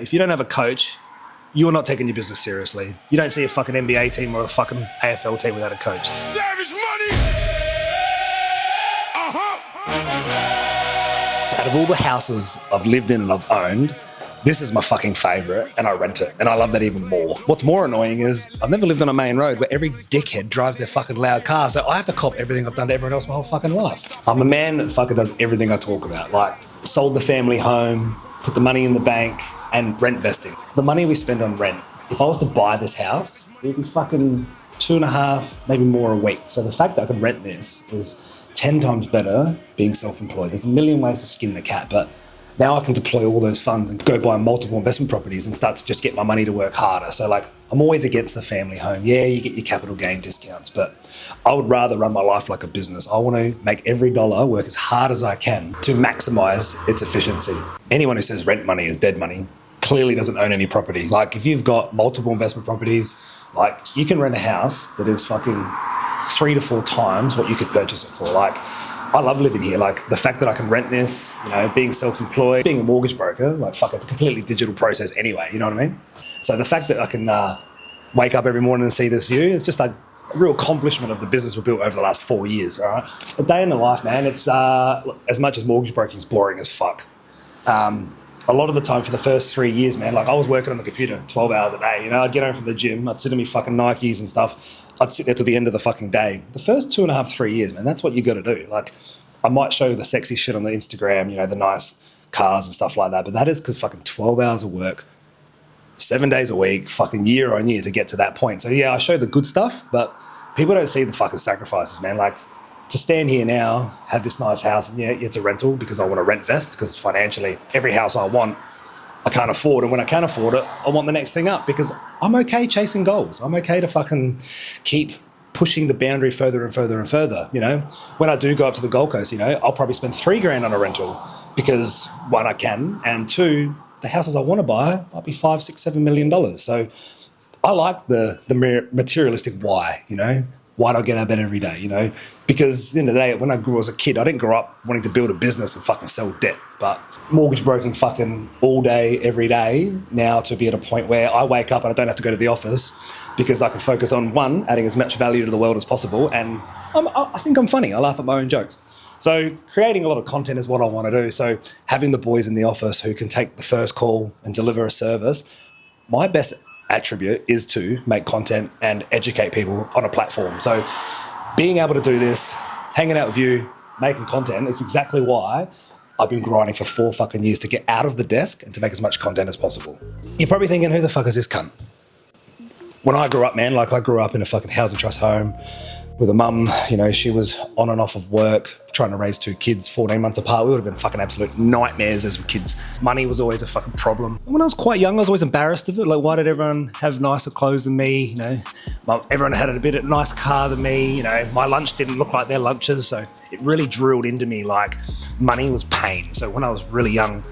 If you don't have a coach, you're not taking your business seriously. You don't see a fucking NBA team or a fucking AFL team without a coach. Savage money! Out of all the houses I've lived in and I've owned, this is my fucking favourite, and I rent it, and I love that even more. What's more annoying is I've never lived on a main road where every dickhead drives their fucking loud car, so I have to cop everything I've done to everyone else my whole fucking life. I'm a man that fucking does everything I talk about, like sold the family home, put the money in the bank, and rent vesting. The money we spend on rent, if I was to buy this house, it would be fucking 2.5, maybe more a week. So the fact that I can rent this is 10 times better being self-employed. There's a million ways to skin the cat, but now I can deploy all those funds and go buy multiple investment properties and start to just get my money to work harder. So like, I'm always against the family home. Yeah, you get your capital gain discounts, but I would rather run my life like a business. I want to make every dollar work as hard as I can to maximize its efficiency. Anyone who says rent money is dead money clearly doesn't own any property. Like if you've got multiple investment properties, like you can rent a house that is fucking 3 to 4 times what you could purchase it for. Like, I love living here. Like the fact that I can rent this, you know, being self-employed, being a mortgage broker, like fuck, it's a completely digital process anyway, you know what I mean? So the fact that I can wake up every morning and see this view, it's just like a real accomplishment of the business we've built over the last 4 years, all right? A day in the life, man, it's as much as mortgage broking is boring as fuck. A lot of the time for the first 3 years, man, like I was working on the computer 12 hours a day, you know, I'd get home from the gym, I'd sit in my fucking Nikes and stuff, I'd sit there till the end of the fucking day. The first 2.5, 3 years, man, that's what you got to do. Like, I might show you the sexy shit on the Instagram, you know, the nice cars and stuff like that, but that is because fucking 12 hours of work, 7 days a week, fucking year on year to get to that point. So yeah, I show the good stuff, but people don't see the fucking sacrifices, man. Like, to stand here now, have this nice house, and yeah, it's a rental because I want to rent vest, because financially, every house I want, I can't afford, and when I can afford it, I want the next thing up, because I'm okay chasing goals. I'm okay to fucking keep pushing the boundary further and further and further, you know? When I do go up to the Gold Coast, you know, I'll probably spend $3,000 on a rental because one, I can, and two, the houses I want to buy might be $5, $6, $7 million. So I like the materialistic why, you know? Why do I get out of bed every day, you know? Because at the end of the day, when I grew as a kid, I didn't grow up wanting to build a business and fucking sell debt. But mortgage broking fucking all day, every day, now to be at a point where I wake up and I don't have to go to the office because I can focus on, one, adding as much value to the world as possible. And I think I'm funny. I laugh at my own jokes. So creating a lot of content is what I want to do. So having the boys in the office who can take the first call and deliver a service, my best attribute is to make content and educate people on a platform. So being able to do this, hanging out with you, making content is exactly why I've been grinding for 4 fucking years to get out of the desk and to make as much content as possible. You're probably thinking, who the fuck is this cunt? When I grew up, man, like I grew up in a fucking housing trust home with a mum, you know, she was on and off of work, trying to raise 2 kids 14 months apart. We would have been fucking absolute nightmares as kids. Money was always a fucking problem. And when I was quite young, I was always embarrassed of it. Like, why did everyone have nicer clothes than me? You know, everyone had a bit of a nice car than me. You know, my lunch didn't look like their lunches. So it really drilled into me like money was pain. So when I was really young,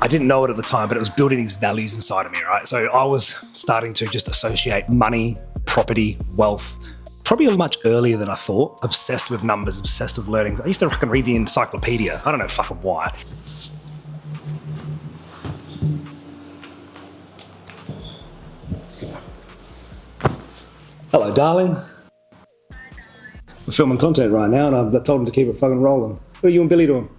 I didn't know it at the time, but it was building these values inside of me, right? So I was starting to just associate money, property, wealth, probably much earlier than I thought. Obsessed with numbers, obsessed with learning. I used to fucking read the encyclopedia. I don't know fucking why. Hello, darling. We're filming content right now, and I told him to keep it fucking rolling. What are you and Billy doing?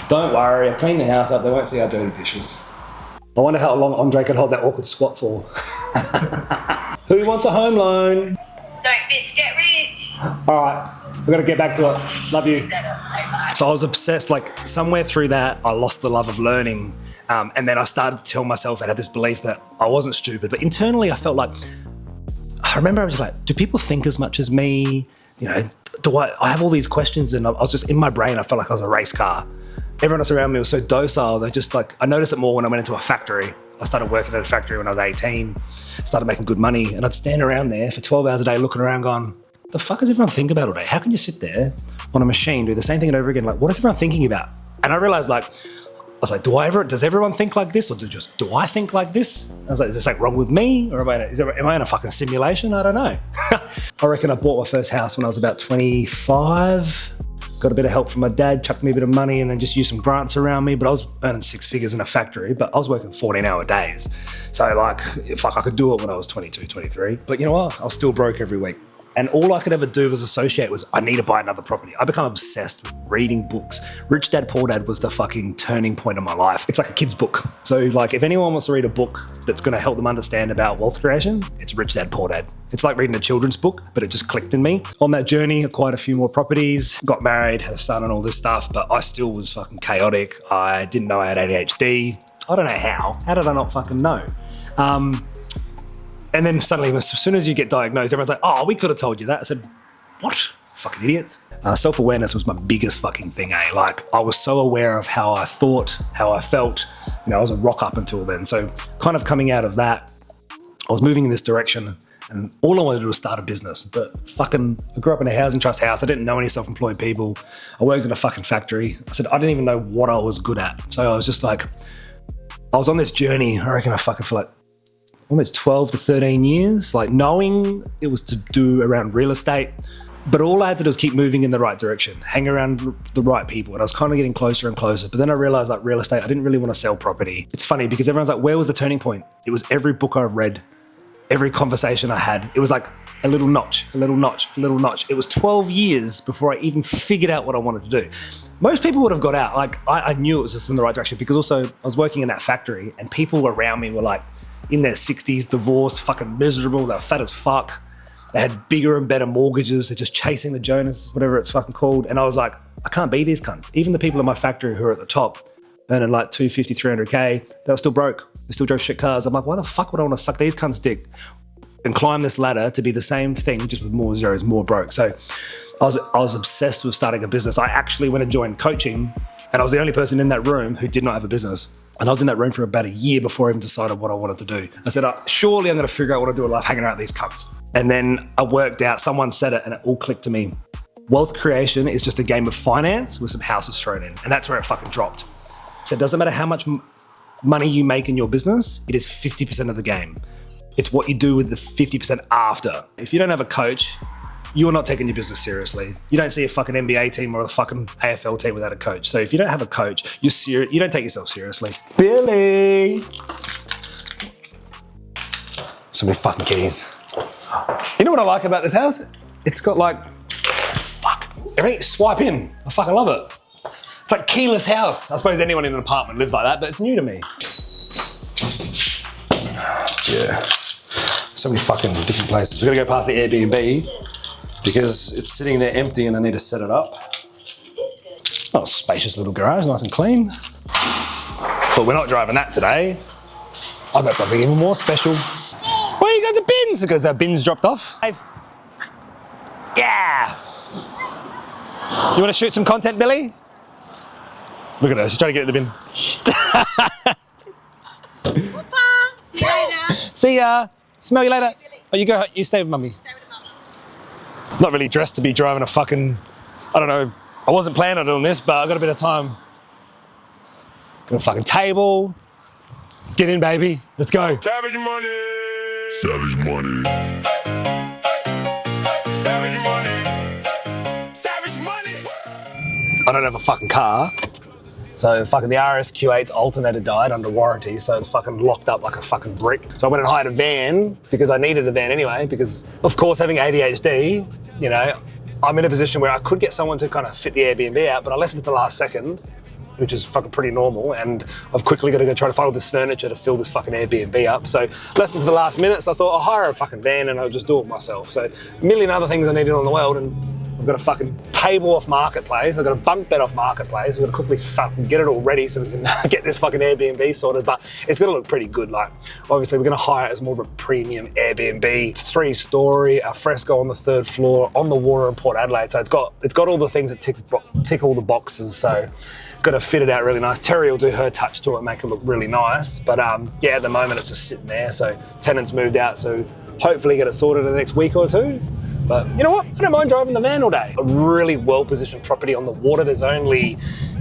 Don't worry, I cleaned the house up. They won't see our dirty dishes. I wonder how long Andre could hold that awkward squat for. Who wants a home loan? Don't bitch, get rich. All right, we've got to get back to it. Love you. So I was obsessed, like somewhere through that, I lost the love of learning. And then I started to tell myself, I had this belief that I wasn't stupid, but internally I felt like, I remember I was like, do people think as much as me? You know, I have all these questions, and I was just in my brain, I felt like I was a race car. Everyone else around me was so docile. They just like, I noticed it more when I went into a factory. I started working at a factory when I was 18, started making good money, and I'd stand around there for 12 hours a day looking around going, the fuck does everyone think about all day? How can you sit there on a machine, do the same thing over again? Like, what is everyone thinking about? And I realized, like, I was like, does everyone think like this, or do I think like this? I was like, is this like wrong with me, or am I in a fucking simulation? I don't know. I reckon I bought my first house when I was about 25. got a bit of help from my dad, chucked me a bit of money, and then just used some grants around me. But I was earning 6 figures in a factory, but I was working 14-hour days. So like, fuck, I could do it when I was 22, 23. But you know what? I was still broke every week. And all I could ever do as associate was, I need to buy another property. I become obsessed with reading books. Rich Dad, Poor Dad was the fucking turning point of my life. It's like a kid's book. So like, if anyone wants to read a book that's gonna help them understand about wealth creation, it's Rich Dad, Poor Dad. It's like reading a children's book, but it just clicked in me. On that journey, acquired a few more properties, got married, had a son and all this stuff, but I still was fucking chaotic. I didn't know I had ADHD. I don't know how. How did I not fucking know? And then suddenly, as soon as you get diagnosed, everyone's like, oh, we could have told you that. I said, what? Fucking idiots. Self-awareness was my biggest fucking thing, eh? Like, I was so aware of how I thought, how I felt. You know, I was a rock up until then. So kind of coming out of that, I was moving in this direction and all I wanted to do was start a business. But fucking, I grew up in a housing trust house. I didn't know any self-employed people. I worked in a fucking factory. I said, I didn't even know what I was good at. So I was just like, I was on this journey, I reckon for like almost 12 to 13 years, like knowing it was to do around real estate. But all I had to do was keep moving in the right direction, hang around the right people. And I was kind of getting closer and closer. But then I realized like real estate, I didn't really want to sell property. It's funny because everyone's like, where was the turning point? It was every book I've read, every conversation I had. It was like a little notch, a little notch, a little notch. It was 12 years before I even figured out what I wanted to do. Most people would have got out. Like I knew it was just in the right direction because also I was working in that factory and people around me were like in their 60s, divorced, fucking miserable. They were fat as fuck. They had bigger and better mortgages. They're just chasing the Jonas, whatever it's fucking called. And I was like, I can't be these cunts. Even the people in my factory who are at the top, earning like 250, 300K, they were still broke. They still drove shit cars. I'm like, why the fuck would I want to suck these cunts' dick and climb this ladder to be the same thing, just with more zeros, more broke? So I was obsessed with starting a business. I actually went and joined coaching, and I was the only person in that room who did not have a business. And I was in that room for about a year before I even decided what I wanted to do. I said, surely I'm going to figure out what I do in life hanging out with these cunts. And then I worked out, someone said it and it all clicked to me. Wealth creation is just a game of finance with some houses thrown in. And that's where it fucking dropped. So it doesn't matter how much money you make in your business, it is 50% of the game. It's what you do with the 50% after. If you don't have a coach, you're not taking your business seriously. You don't see a fucking NBA team or a fucking AFL team without a coach. So if you don't have a coach, you don't take yourself seriously. Billy! So many fucking keys. You know what I like about this house? It's got like, everything, swipe in. I fucking love it. It's like keyless house. I suppose anyone in an apartment lives like that, but it's new to me. Yeah. So many fucking different places. We're gonna go past the Airbnb because it's sitting there empty and I need to set it up. Oh, spacious little garage, nice and clean. But we're not driving that today. I've got something even more special. Where you got the bins? Because our bins dropped off. Yeah. You want to shoot some content, Billy? Look at her, she's trying to get in the bin. Papa, see you later. See ya. Smell you later. Oh, you go. You stay with mummy. Stay with mama. Not really dressed to be driving a fucking, I don't know. I wasn't planning on doing this, but I got a bit of time. Got a fucking table. Let's get in, baby. Let's go. Savage money. Savage money. Savage money. Savage money. I don't have a fucking car. So fucking the RSQ8's alternator died under warranty, so it's fucking locked up like a fucking brick. So I went and hired a van because I needed a van anyway, because of course having ADHD, you know, I'm in a position where I could get someone to kind of fit the Airbnb out, but I left it to the last second, which is fucking pretty normal, and I've quickly got to go try to find all this furniture to fill this fucking Airbnb up. So left it to the last minute, so I thought I'll hire a fucking van and I'll just do it myself. So a million other things I needed on the world, and I've got a fucking table off Marketplace, I've got a bunk bed off Marketplace, we've got to quickly fucking get it all ready so we can get this fucking Airbnb sorted, but it's gonna look pretty good. Like, obviously we're gonna hire it as more of a premium Airbnb. It's 3-story, a fresco on the 3rd floor, on the water in Port Adelaide, so it's got all the things that tick all the boxes, so got to fit it out really nice. Terry will do her touch to it, make it look really nice, but yeah, at the moment it's just sitting there, so tenants moved out, so hopefully get it sorted in the next week or two. But you know what? I don't mind driving the van all day. A really well-positioned property on the water. There's only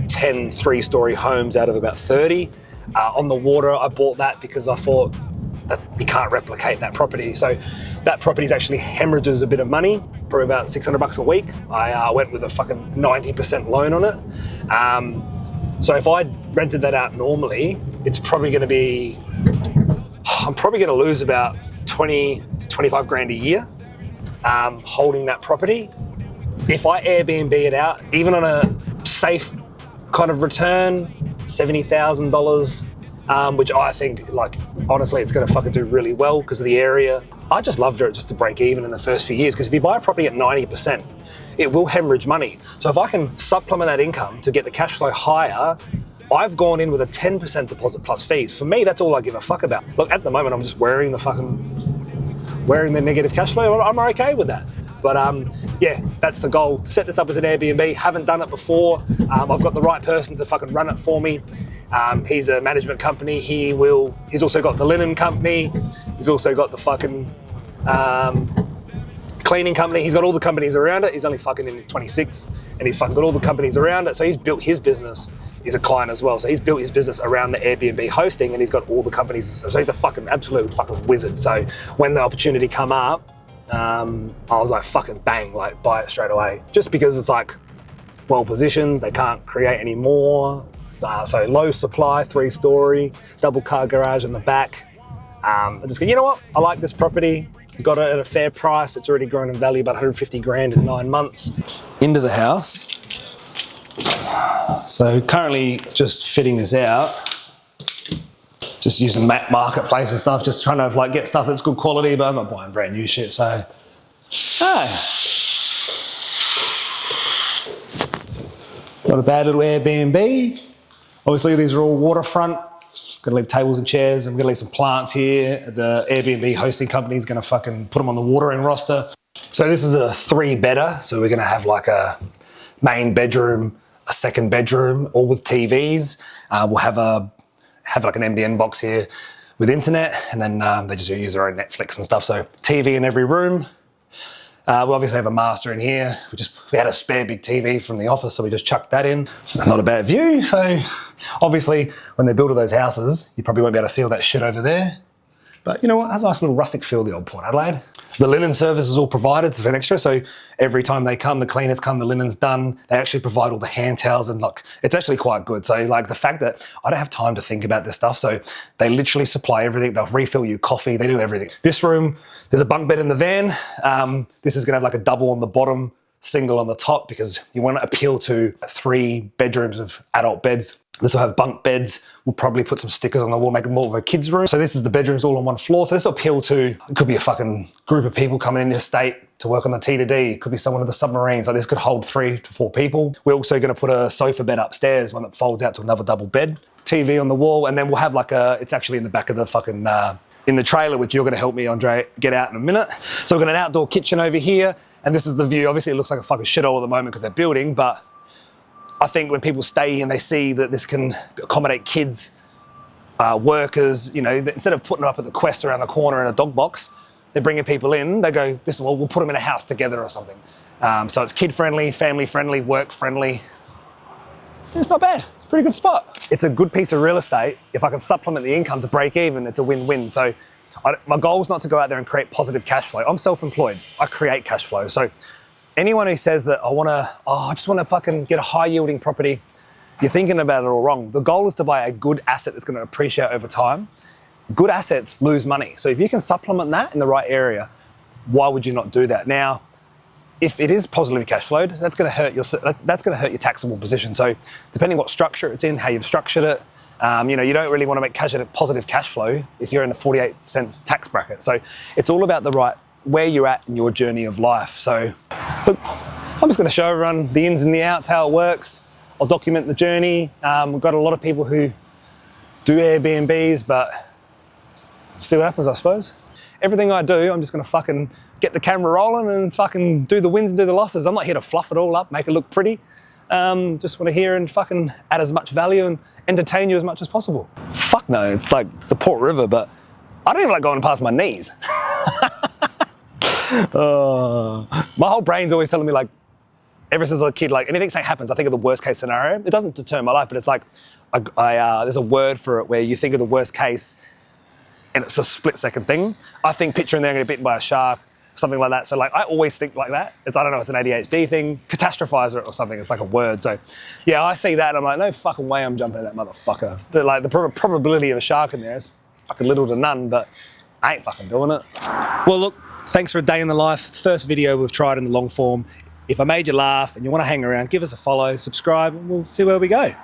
10 3-story homes out of about 30. On the water, I bought that because I thought that you can't replicate that property. So that property is actually hemorrhages a bit of money, probably about $600 a week. I went with a fucking 90% loan on it. So if I rented that out normally, it's probably going to be, I'm probably going to lose about 20 to 25 grand a year holding that property. If I Airbnb it out, even on a safe kind of return, $70,000, which I think, like, honestly, it's going to fucking do really well because of the area. I just loved it just to break even in the first few years, because if you buy a property at 90%, it will hemorrhage money. So if I can supplement that income to get the cash flow higher, I've gone in with a 10% deposit plus fees. For me, that's all I give a fuck about. Look, at the moment, I'm just wearing the negative cash flow. I'm okay with that. But yeah, that's the goal. Set this up as an Airbnb. Haven't done it before. I've got the right person to fucking run it for me. He's a management company. He's also got the linen company. He's also got the fucking cleaning company. He's got all the companies around it. He's only fucking in his 26, and he's fucking got all the companies around it. So he's built his business. He's a client as well. So he's built his business around the Airbnb hosting, and he's got all the companies. So he's a fucking absolute fucking wizard. So when the opportunity come up, I was like, fucking bang, like buy it straight away. Just because it's like well positioned, they can't create any more. So low supply, 3-story, double car garage in the back. I just go, you know what? I like this property. Got it at a fair price. It's already grown in value about 150 grand in 9 months. Into the house. So currently just fitting this out. Just using marketplace and stuff, just trying to like get stuff that's good quality, but I'm not buying brand new shit, so. Not a bad little Airbnb. Obviously these are all waterfront. Gonna leave tables and chairs. I'm gonna leave some plants here. The Airbnb hosting company is gonna fucking put them on the watering roster. So this is a 3-bedder. So we're gonna have like a main bedroom, a second bedroom, all with TVs. We'll have like an NBN box here with internet, and then they just use their own Netflix and stuff. So TV in every room. We obviously have a master in here. We had a spare big TV from the office, so we just chucked that in. Not a bad view. So obviously when they build all those houses, you probably won't be able to see all that shit over there. But you know what? It has a nice little rustic feel, the old Port Adelaide. The linen service is all provided for an extra. So every time they come, the cleaners come, the linen's done. They actually provide all the hand towels, and look, it's actually quite good. So like the fact that I don't have time to think about this stuff. So they literally supply everything. They'll refill you coffee. They do everything. This room, there's a bunk bed in the van. This is gonna have like a double on the bottom, single on the top, because you want to appeal to 3 bedrooms of adult beds. This will have bunk beds. We'll probably put some stickers on the wall, make it more of a kid's room. So this is the bedrooms all on one floor. So this will appeal to, it could be a fucking group of people coming in your state to work on the T2D. It could be someone of the submarines. Like this could hold 3 to 4 people. We're also going to put a sofa bed upstairs, one that folds out to another double bed. TV on the wall, and then we'll have like it's actually in the back of the fucking, in the trailer, which you're going to help me, Andre, get out in a minute. So we've got an outdoor kitchen over here, and this is the view. Obviously it looks like a fucking shithole at the moment because they're building, but I think when people stay and they see that this can accommodate kids, workers, you know, instead of putting it up at the Quest around the corner in a dog box, they're bringing people in, they go, well, we'll put them in a house together or something. So it's kid-friendly, family-friendly, work-friendly. It's not bad. It's a pretty good spot. It's a good piece of real estate. If I can supplement the income to break even, it's a win-win. So my goal is not to go out there and create positive cash flow. I'm self-employed. I create cash flow. So anyone who says that I just want to fucking get a high-yielding property, you're thinking about it all wrong. The goal is to buy a good asset that's going to appreciate over time. Good assets lose money. So if you can supplement that in the right area, why would you not do that? Now, if it is positively cash flowed, that's going to hurt your taxable position. So depending what structure it's in, how you've structured it, you know, you don't really want to make positive cash flow if you're in a 48 cents tax bracket. So it's all about where you're at in your journey of life. So look, I'm just going to show everyone the ins and the outs, how it works. I'll document the journey. We've got a lot of people who do Airbnbs, but see what happens, I suppose. Everything I do, I'm just going to fucking get the camera rolling and fucking do the wins and do the losses. I'm not here to fluff it all up, make it look pretty. Just want to hear and fucking add as much value and entertain you as much as possible. Fuck no, it's the Port River, but I don't even like going past my knees. My whole brain's always telling me, like, ever since I was a kid, like anything that happens, I think of the worst case scenario. It doesn't deter my life, but it's like, there's a word for it where you think of the worst case and it's a split-second thing. I think picturing they're going to get bitten by a shark, something like that. So like I always think like that. I don't know, it's an ADHD thing, catastrophizer or something. It's like a word. So yeah, I see that and I'm like, no fucking way I'm jumping at that motherfucker. The probability of a shark in there is fucking little to none, but I ain't fucking doing it. Well, look, thanks for a day in the life. First video we've tried in the long form. If I made you laugh and you want to hang around, give us a follow, subscribe, and we'll see where we go.